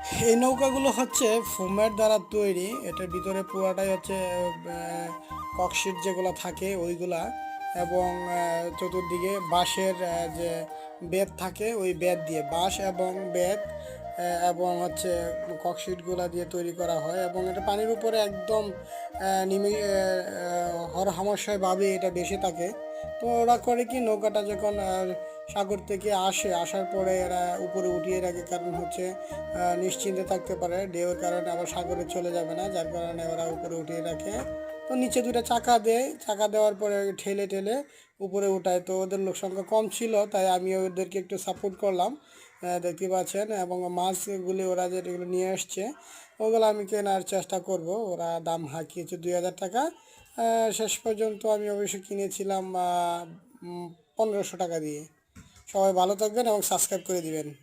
এই নৌকাগুলো হচ্ছে ফোমের দ্বারা তৈরি। এটার ভিতরে পুরাটাই হচ্ছে ককশিট যেগুলো থাকে ওইগুলা, এবং চতুর্দিকে বাঁশের যে বেত থাকে ওই বেত দিয়ে, বাঁশ এবং বেত এবং হচ্ছে ককশিটগুলা দিয়ে তৈরি করা হয়। এবং এটা পানির উপরে একদম হরহামেশাভাবে এটা ভেসে থাকে। তো ওরা করে কি, নৌকাটা যখন সাগর থেকে আসার পরে এরা উপরে উঠিয়ে রাখে, কারণ হচ্ছে নিশ্চিন্তে থাকতে পারে ঢেউয়ের কারণে আবার সাগরে চলে যাবে না, যার কারণে ওরা উপরে উঠিয়ে রাখে। তো নিচে দুইটা চাকা দেয়, চাকা দেওয়ার পরে ঠেলে ঠেলে উপরে উঠায়। তো ওদের লোক সংখ্যা কম ছিল, তাই আমি ওদেরকে একটু সাপোর্ট করলাম, দেখতে পাচ্ছেন। এবং মাছগুলি ওরা যেগুলো নিয়ে আসছে ওগুলো আমি কেনার চেষ্টা করব। ওরা দাম হাঁকিয়েছে 2,000 টাকা। শেষ পর্যন্ত আমি অবশ্যই কিনেছিলাম 1500 টাকা দিয়ে। সবাই ভালো থাকবেন এবং সাবস্ক্রাইব করে দিবেন।